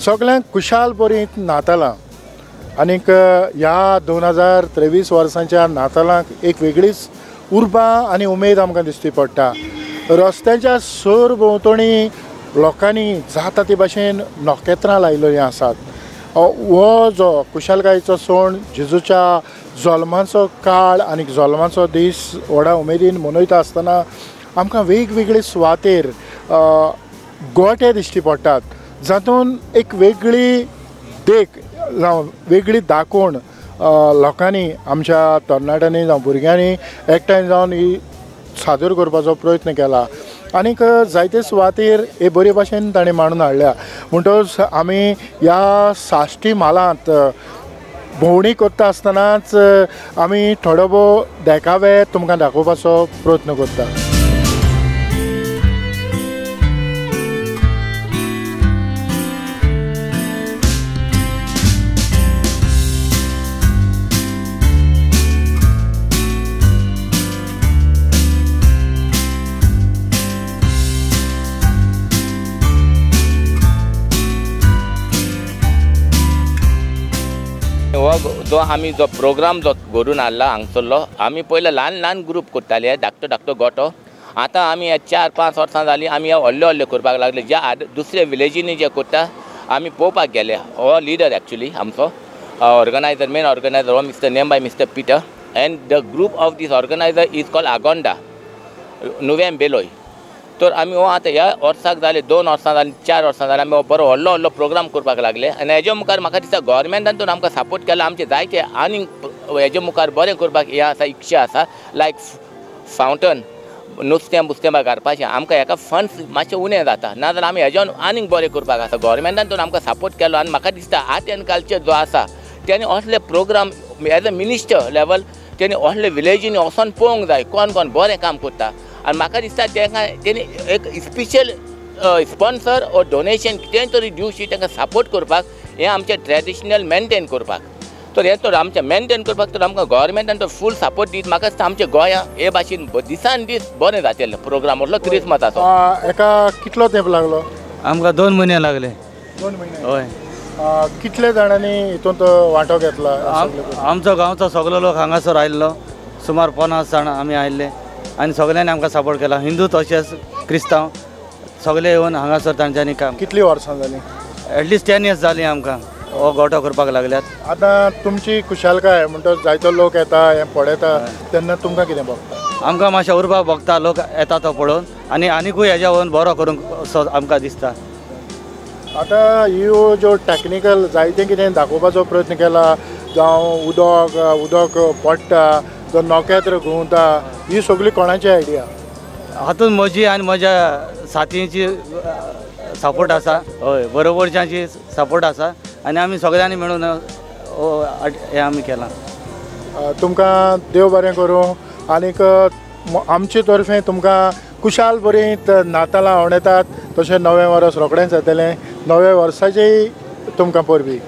सगळ्यांक कुशाल बरी नातालां आनीक ह्या 2023 वर्साच्या नातालांक एक वेगळीच उर्बा आनी उमेद आमकां दिश्टी पडटा। रस्त्याच्या सर भोंवतणी लोकांनी जाता ते भाशेन नखेत्रां लायिल्लीं आसात। हो जो कुशालकायेचो सण जेजूच्या जल्माचो काळ आनी जल्माचो दीस व्हडा उमेदीन मनयता आसतना आमकां वेगवेगळे सुवातेर गोठे दिश्टी पडटात, जातून एक वेगळी देख जावं वेगळी दाखोवन लोकांनी आमच्या तरणाट्यांनी जावं भुरग्यांनी एकठांय जावन ही सादर करपाचो प्रयत्न केला। आनीक जायते सुवातेर हे बरे भाशेन ताणें मांडून हाडल्या। म्हणटच आमी ह्या साश्टी म्हालांत भोंवडी करता आसतनाच आमी थोडो भोव देखावे तुमकां दाखोवपाचो प्रयत्न करता। जो आमी जो प्रोग्राम जो घडून हाडला हांगसरलो, आमी पयले ल्हान ल्हान ग्रूप करताले धाकटो धाकटो गोठो। आतां आमी 4-5 वर्सां जालीं आमी व्हडले व्हडले करपाक लागले। जे दुसरे विलेजींनी जे करता आमी पळोवपाक गेले। हो लिडर एक्चुअली आमचो ऑर्गनायझर, मेन ऑर्गनायझर हो mister name by mister Peter, and the group of these organiser is called Agonda Nuvem Beloy. तर आमी हो आतां ह्या वर्साक जाले 2 वर्सां जालीं 4 वर्सां जालीं आमी हो बरो व्हडलो व्हडलो प्रोग्राम करपाक लागले। आनी हेजे मुखार म्हाका दिसता गोवोरमेंटान आमकां सपोर्ट केला। आमचे जायते आनी हेजे मुखार बरें करपाक हें आसा, इच्छा आसा, लायक फावंटन नुस्तें बुस्तें घालपाचें। आमकां हेका फंड्स मातशें उणें जाता, नाजाल्यार आमी हेज्यान आनीक बरें करपाक आसा। गोवोरमेंटान आमकां सपोर्ट केलो आनी म्हाका दिसता आर्ट एंड कल्चर जो आसा तेणी असले programme as a minister level तेणी असले विलेजींनी वचोन पळोवंक जाय कोण कोण बरें काम करता। आनी म्हाका दिसता तेणी एक स्पेशल स्पॉन्सर ओ डोनेशन कितेंय तरी दिवची, तांकां सपोर्ट करपाक, हें आमचें ट्रेडिशनल मेनटेन करपाक। तर हें तर आमचें मेनटेन करपाक तर आमकां गोवोरमेंटान तो फूल सपोर्ट दीत। म्हाका दिसता आमच्या गोंया हे भाशेन दिसान दीस बरें जातलें प्रोग्राम असलो क्रिसमसाचो। एका कितलो तेंप लागलो? आमकां 2 म्हयने लागले। 2 म्हयने? हय। कितले जाणांनी हितूंत वांटो घेतला? आमचो गांवचो सगळो लोक हांगासर आयिल्लो, सुमार 50 जाण आमी आयिल्ले आनी सगळ्यांनी आमकां सपोर्ट केला। हिंदू तशेंच क्रिस्तांव सगळे येवन हांगासर तांच्यांनी काम। कितली वर्सां जालीं? एटलिस्ट 10 years जालीं आमकां हो गोठो करपाक लागल्यात। आतां तुमची कुशालकाय म्हणटच जायतो लोक येता हें पळयता तेन्ना तुमकां कितें भोगता? आमकां मातशें उर्बा भोगता, लोक येता तो पळोवन आनी आनिकूय हेज्या वरून बरो करूंक असो आमकां दिसता। आतां ह्यो ज्यो टॅक्निकल जायतें कितें दाखोवपाचो प्रयत्न केला, जावं उदक पडटा, जो नखेत्र घुंवता, ही सगळी कोणाची आयडिया? हातूंत म्हजी आनी म्हज्या साथीची सपोर्ट आसा। हय, बरोबरच्यांची सपोर्ट आसा आनी आमी सगळ्यांनी मेळून हें आमी केलां। तुमकां देव बरें करूं आनीक आमचे तर्फे तुमकां कुशाल बरी नातालां आवडटात, तशें नवें वर्स रोखडेंच येतलें। नव्या वर्साचेय तुमकां परबीं।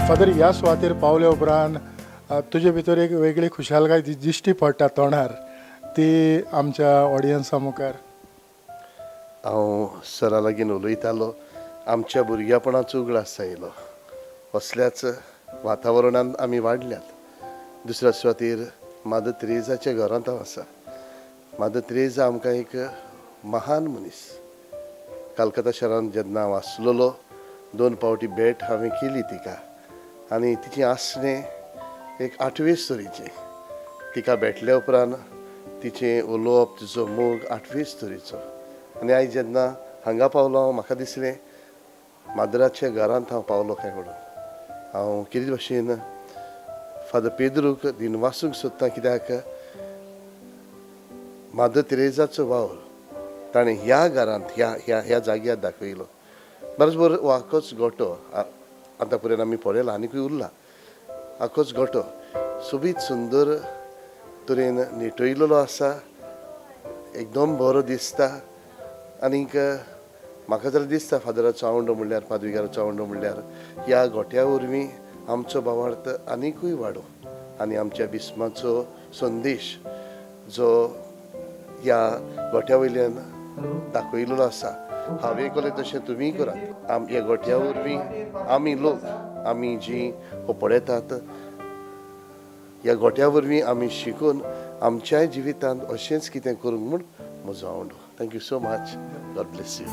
फादर ह्या सुवातेर पावले उपरांत तुजे भितर एक वेगळी खुशालकाय दिश्टी पडटा तोंडार ती आमच्या ऑडियन्सा मुखार. हांव सरा लागीं उलयतालो आमच्या भुरग्यापणाचो उगडास आयलो. असल्याच वातावरणांत आमी वाडल्यात. दुसऱ्या सुवातेर मादर तेरेजाच्या घरांत हांव आसा. मादर तेरेजा आमकां एक महान मनीस. कलकत्ता शारांत जेन्ना हांव आसलोलो 2 फावटी भेट हांवें केली तिका आनी तिचें आसणें एक 8वे स्तरीचें. तिका भेटल्या उपरांत तिचें उलोवप तिचो मोग 8वे स्तरीचो. आनी आयज जेन्ना हांगा पावलो हांव म्हाका दिसलें मादराच्या घरांत हांव पावलो काय म्हणून. हांव कितें भाशेन फादर पेद्रूक दिनवासूंक सोदतां कित्याक मादर तेरेजाचो वावर ताणें ह्या घरांत ह्या जाग्यार दाखयलो. बरोबर हो आखोच गोठो आतां पर्यंत आमी पळयला आनीकूय उरला. आखोच गोठो सोबीत सुंदर तरेन निटयलेलो आसा. एकदम बरो दिसता. आनीक म्हाका जाल्यार दिसता फादराचो आवंडो म्हणल्यार पाद्विकाराचो आवंडो म्हणल्यार ह्या गोठ्या वरवीं आमचो भावार्थ आनीकूय वाडो आनी आमच्या बिस्माचो संदेश जो ह्या गोठ्या वयल्यान दाखयलेलो आसा. हांवें केलें तशें तुमीय करात. ह्या गोठ्या वरवीं आमी लोक आमी जीं पळयतात ह्या गोठ्या वरवीं आमी शिकून आमच्याय जिवितांत अशेंच कितें करूंक म्हूण म्हजो आवंडो. Thank you so much. God bless you.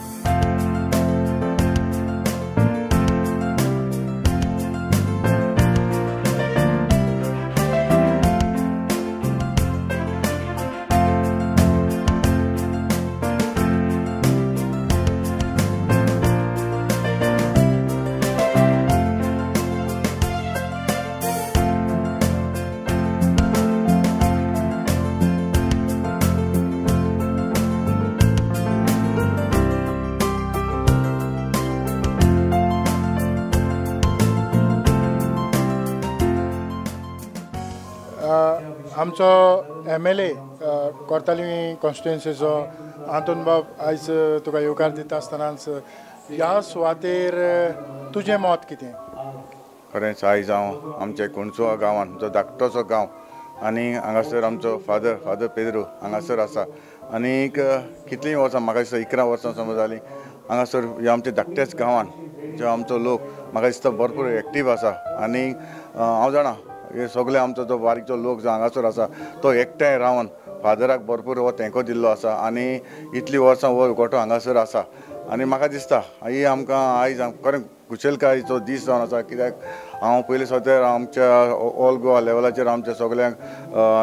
आमचो MLA कोर्ताली कॉन्स्टिट्युएन्सीचो आंतोन बाब आयज तुका येवकार दिता आसतनाच ह्या सुवातेर तुजें मत कितें? खरेंच आयज हांव आमचे कुणचुआ गांवांत जो धाकटोसो गांव आनी हांगासर आमचो फादर पेद्रू हांगासर आसा. आनीक कितलीं वर्सां म्हाका दिसता 11 वर्सां समज जालीं हांगासर ह्या आमच्या धाकट्याच गांवांत जो आमचो लोक म्हाका दिसता भरपूर एक्टीव आसा. आनी हांव जाणा हे सगळे आमचो जो बारीकचो लोक जो हांगासर आसा तो एकठांय रावन फादराक भरपूर हो तेंको दिल्लो आसा आनी इतलीं वर्सां हो गोठो हांगासर आसा. आनी म्हाका दिसता ही आमकां आयज खरें खुशेलकायेचो दीस जावन आसा. कित्याक हांव पयलीं सद्या आमच्या ऑल गोवा लेवलाचेर आमच्या सगळ्यांक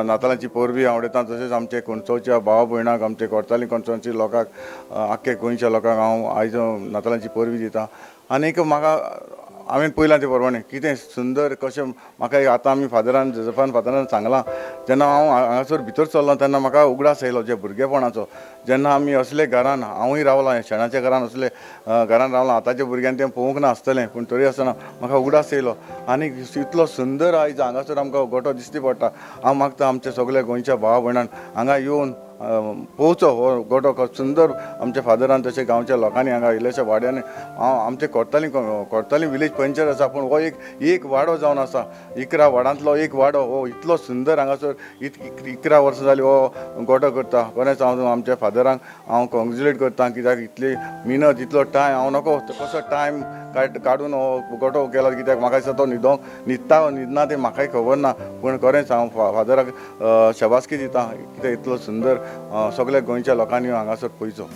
नातालांची परबी आवडटा. तशेंच आमचे कुणचोच्या भावा भयणाक आमचे कोर्ताली कॉन्स्टिट्युएन्सी लोकांक आख्खे गोंयच्या लोकांक हांव आयज नातालांची परबी दिता. आनीक म्हाका हांवें पयलां ते प्रमाणे कितें सुंदर कशें म्हाका आतां आमी फादरान जोसेफान फादरान सांगलां जेन्ना हांव हांगासर भितर चल्लो तेन्ना म्हाका उगडास येयलो जे भुरगेपणाचो. जेन्ना आमी असले घरान हांवूय रावलां शेणाच्या घरान असले घरान रावलां. आतांच्या भुरग्यांक तें पळोवंक ना आसतलें पूण तरी आसतना म्हाका उगडास येयलो. आनी इतलो सुंदर आयज हांगासर आमकां गोठो दिश्टी पडटा. हांव मागता आमच्या सगळ्या गोंयच्या भावा भयणान हांगा येवन पळोवचो हो गोठो सुंदर आमच्या फादरान तशें गांवच्या लोकांनी हांगा इल्लेशा वाड्यांनी हांव आमचे कोर्ताली विलेज पंचायत आसा पूण हो एक वाडो जावन आसा. 11 वाडांतलो एक वाडो हो इतलो सुंदर हांगासर 11 वर्सां जालीं हो गोठो करता. खरेंच हांव आमच्या फादरांक हांव कॉंग्रेच्युलेट करता. कित्याक इतली मिनत इतलो टायम हांव नको कसो टायम काडून हो गोठो केलो. कित्याक म्हाका दिसता तो न्हिदना तें म्हाकाय खबर ना पूण खरेंच हांव फादराक शबासकी दिता. कित्याक इतलो सुंदर सगळ्या गोंयच्या लोकांनी हांगासर पळयचो.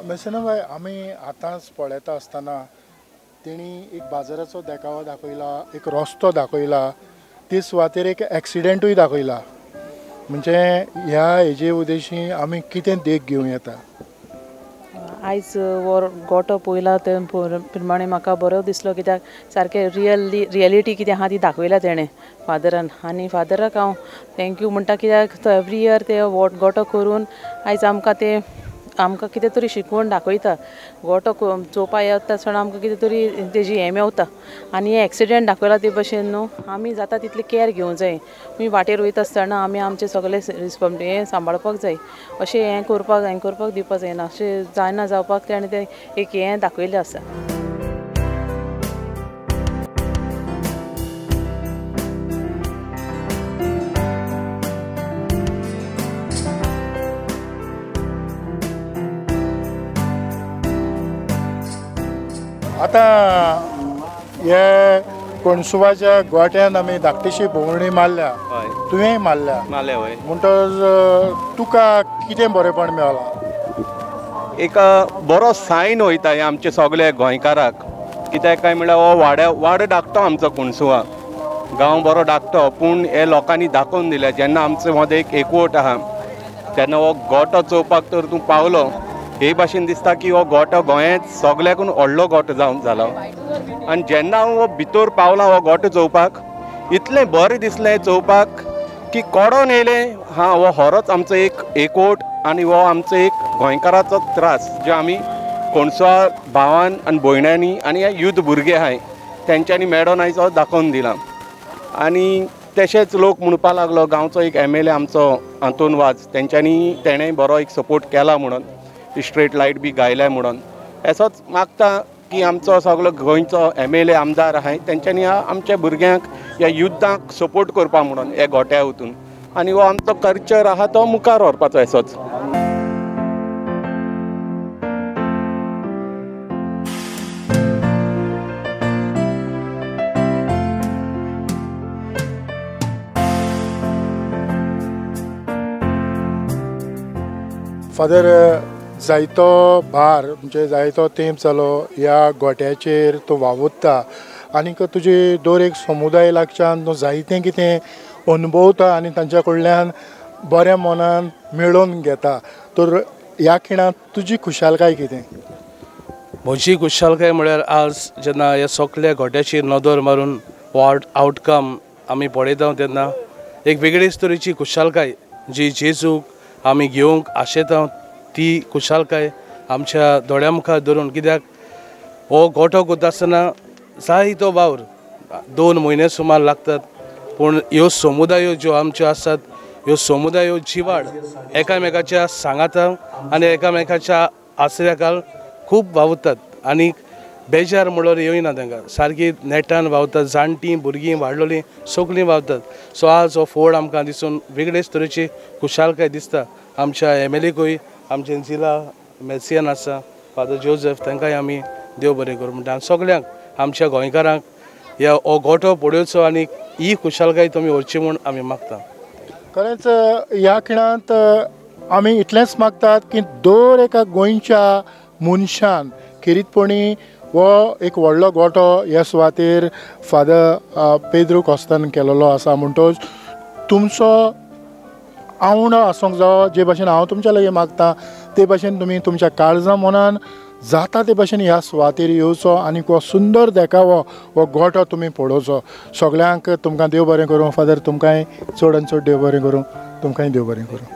मेसेना बाय आमी आतांच पळयता आसतना तेणी एक बाजाराचो देखावो दाखयला, एक रस्तो दाखयला, ते सुवातेर एक एक्सिडेंटूय दाखयला. म्हणजे ह्या हेजे उद्देशी आमी कितें देख घेवं येता? आयज वो गोठो पळयला ते प्रमाणे म्हाका बरो दिसलो. कित्याक सारकें रियलिटी कितें आहा ती दाखयल्या तेणें फादरान. आनी फादराक हांव थँक्यू म्हणटा. कित्याक तो एवरी इयर ते गोठो करून आयज आमकां ते आमकां कितें तरी शिकवण दाखयता गोटो चोवपा येता आसतना आमकां कितें तरी तेजी हें मेवता आनी हे एक्सिडेंट दाखयला ते भशेन न्हू आमी जाता तितली केअर घेवंक जाय आमी वाटेर वयता आसतना आमी आमचे सगळे हें सांबाळपाक जाय अशें हें करपाक दिवपाक जायना अशें जायना जावपाक तेणें तें एक हें दाखयलें आसा. आतां हे कोणसुवाच्या गोट्यान आमी धाकटीशी भोंवडी मारल्या तुवेंय मारल्या वय म्हणटच तुका कितें बरेंपण मेळ्ळां? एक बरो सायन वयता हे आमचे सगळे गोंयकाराक कित्याक काय म्हळ्यार हो वाडो धाकटो आमचो कोणसुवा गांव बरो धाकटो पूण हे लोकांनी दाखोवन दिल्या जेन्ना आमचे मदें एक एकवट आहा तेन्ना हो गोटो चोवपाक तर तूं पावलो हे भाशेन दिसता की हो गोटो गोंयांत सगल्याकून व्हडलो गोटो जावन जालो आनी जेन्ना हांव हो भितर पावलां हो गोटो चोवपाक इतलें बरें दिसलें चोवपाक की कोडोन येयलें हा हो खरोच आमचो एक एकवट आनी हो आमचो एक गोंयकाराचो त्रास जे आमी कोणसुवा भावान आनी भयण्यांनी आनी हे युथ भुरगे आहाय तेंच्यांनी मेळोन आयज हो दाखोवन दिला. आनी तशेंच लोक म्हणपा लागलो गांवचो एक MLA आमचो आंतोन वाज तेणें बरो एक सपोर्ट केला म्हणून स्ट्रीट लायट बी गायल्या म्हणून असोच मागता की आमचो सगळो गोंयचो MLA आमदार आहाय तेंच्यांनी आमच्या भुरग्यांक ह्या युद्धाक सपोर्ट करपा म्हणून हे गोट्या वचून आनी हो आमचो कल्चर आहा तो मुखार व्हरपाचो असोच. फादर जायतो भार म्हणजे जायतो तेंप जालो ह्या गोट्याचेर तूं वावुरता आनीक तुजी दर एक समुदाय लागच्यान तूं जायतें कितें अनुभवता आनी तांच्या कडल्यान बऱ्या मनान मेळोवन घेता तर ह्या खिणांत तुजी खुशालकाय कितें? म्हजी खुशालकाय म्हळ्यार आज जेन्ना ह्या सगळ्या गोट्याचेर नदर मारून आउटकम आमी पळयता तेन्ना एक वेगळीच तरेची खुशालकाय जी जेजूक आमी घेवंक आशेता ती खुशालकाय आमच्या दोळ्या मुखार धरून कित्याक हो गोठो करता आसतना जायतो वावर 2 म्हयने सुमार लागतात पूण ह्यो समुदायो ज्यो आमच्यो आसात ह्यो समुदायो जिवाड एकामेकाच्या सांगातां आनी एकामेकाच्या आसऱ्याकाल खूब वावुरतात आनी बेजार म्हणल्यार येयना तांकां सारकी नेटान वावतात जाणटीं भुरगीं वाडलोलीं सगळीं वावतात सो आज हो फोड आमकां दिसून वेगळेच तरेची खुशालकाय दिसता. आमच्या MLAकूय आमचे जिला मेसियन आसा फादर जोसेफ तांकांय आमी देव बरें करूं म्हणटा सगळ्यांक आमच्या गोंयकारांक हो गोठो पळोवचो आनी ही खुशालकाय तुमी व्हरची म्हूण आमी मागता. खरेंच ह्या खिणांत आमी इतलेंच मागतात की दर एका गोंयच्या मनशान खेरीतपणी हो एक व्हडलो गोठो ह्या सुवातेर फादर पेद्रू कॉस्तान केलेलो आसा म्हणटच तुमचो आवडो आसूंक जायो जे भाशेन हांव तुमच्या लागीं मागतां ते भाशेन तुमी तुमच्या काळजा मनान जाता ते भाशेन ह्या सुवातेर येवचो आनी हो सुंदर देखावो हो गोठो तुमी पळोवचो. सगळ्यांक तुमकां देव बरें करूं फादर तुमकांय चड आनी चड देव बरें करूं तुमकांय देव बरें करूं.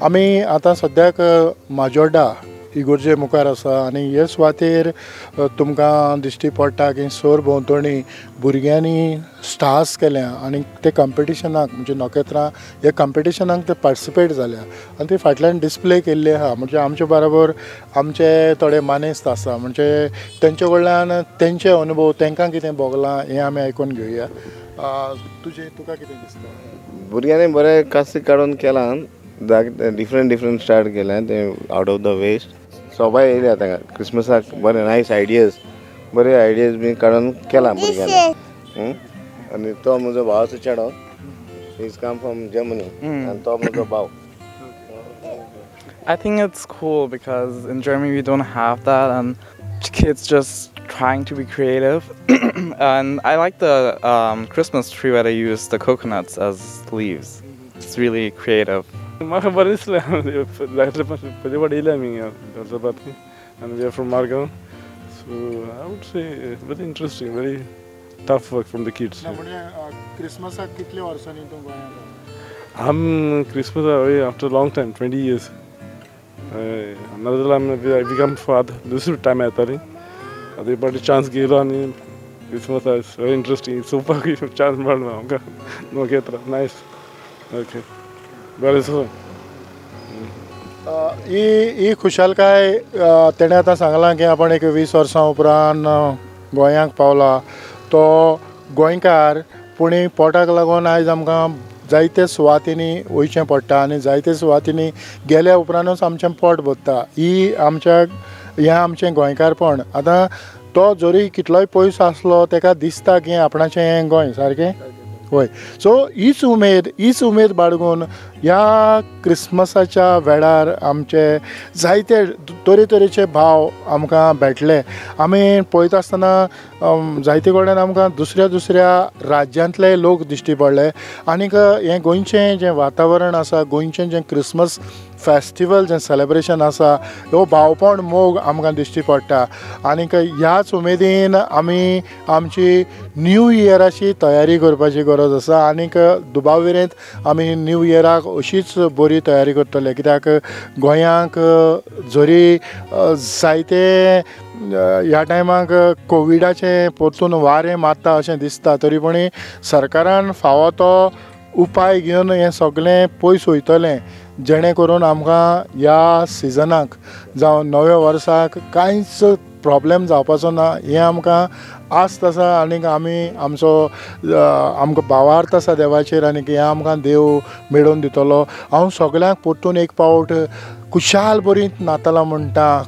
आमी आतां सद्याक माजोड्डा इगोर्जे मुखार आसा आनी हे सुवातेर तुमकां दिश्टी पडटा की सोर भोंवतणी भुरग्यांनी स्टार्स केल्या आनी ते कंपिटिशनाक म्हणजे नखेत्रां हे कंपिटिशनाक ते पार्टिसिपेट जाल्या आनी ते फाटल्यान डिस्प्ले केल्ले आहा. म्हणजे आमचे बरोबर आमचे थोडे मानेस्त आसा म्हणजे तेंचे कडल्यान तेंचे अनुभव तांकां कितें भोगलां हें आमी आयकून घेवया. तुका कितें दिसता? भुरग्यांनी बरें कासी काडून केलां, डिफरंट स्टार्ट केल्या ते आउट ऑफ द वेस्ट. सबाय येयल्या तांकां क्रिसमसाक बरे नायस बरे आयडियाज बी काडून केला भुरग्यांनी. आनी तो म्हजो भावाचो चेडो, he is come from Germany आनी तो म्हजो भाव. I think it's cool because in Germany we don't have that, and kids just trying to be creative. And I like the Christmas tree where they use the coconuts as leaves. It's really creative. म्हाका बरें दिसलें पयलीं फावट येयले आमी अर्जबातनी and we are from Margao, so I would say very interesting, very tough work from the kids. क्रिसमसाक कितले वर्सांनी तूं गोंयांत? I'm Christmas after a long time, 20 years. I become father. This is time येताली. आतां एक चान्स घेयलो आनी Christmas is very interesting. चोवपाक चान्स मेळ्ळो आमकां नोकेत्रां. नायस. ओके. बरें सो ही खुशालकाय तेणें आतां सांगलां की आपण एक 20 वर्सां उपरांत गोंयांक पावला. तो गोंयकार पूण पोटाक लागून आयज आमकां जायते सुवातींनी वयचें पडटा आनी जायते सुवातींनी गेल्या उपरांतूच आमचें पोट भरता. हें आमचें गोंयकारपण. आतां तो जरी कितलोय पयस आसलो ताका दिसता की आपणाचें हें गोंय सारकें. होय. सो हीच उमेद बाळगून ह्या क्रिसमसाच्या वेळार आमचे जायते तरेतरेचे भाव आमकां भेटले. आमी पळयत आसतना जायते कडल्यान आमकां दुसऱ्या राज्यांतले लोक दिश्टी पडले. आनीक हें गोंयचें जें वातावरण आसा, गोंयचें जें क्रिसमस फेस्टिवल जें सेलेब्रेशन आसा, ह्यो भावपण मोग आमकां दिश्टी पडटा. आनीक ह्याच उमेदीन आमी आमची न्यू इयराची तयारी करपाची गरज आसा. आनीक दुबाविरेंत आमी न्यू इयराक अशीच बरी तयारी करतले, कित्याक गोंयांक जरी जायते ह्या टायमाक कोविडाचें परतून वारें मारता अशें दिसता, तरी पूण सरकारान फावो तो उपाय घेवन हें सगळें पयस वयतलें, जेणे करून आमकां ह्या सिजनाक जावं नव्या वर्साक कांयच प्रॉब्लेम जावपाचो ना हें आमकां आस्त आसा. आनीक आमी आमकां भावार्थ आसा देवाचेर आनीक हें आमकां देव मेळोवन दितलो. हांव सगळ्यांक परतून एक पावट खुशाल बरी नातालां म्हणटा.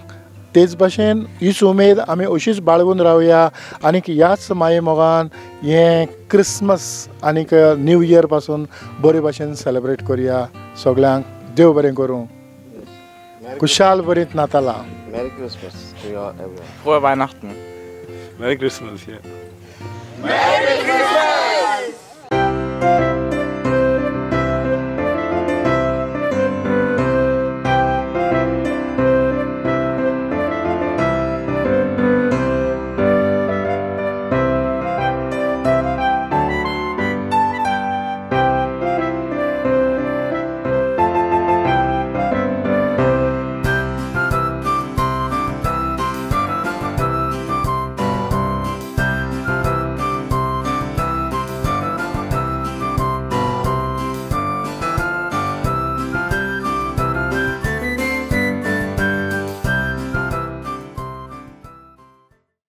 तेच भशेन हीच उमेद आमी अशीच बाळगून रावया आनीक ह्याच माये मोगान हें क्रिसमस आनीक न्यू इयर पासून बरे भशेन सेलेब्रेट करुया. सगळ्यांक देव बरें करूं. Khushal बरीत नातालां. Merry Christmas to you all, everyone. Frohe Weihnachten. Merry Christmas, yeah. Merry Christmas!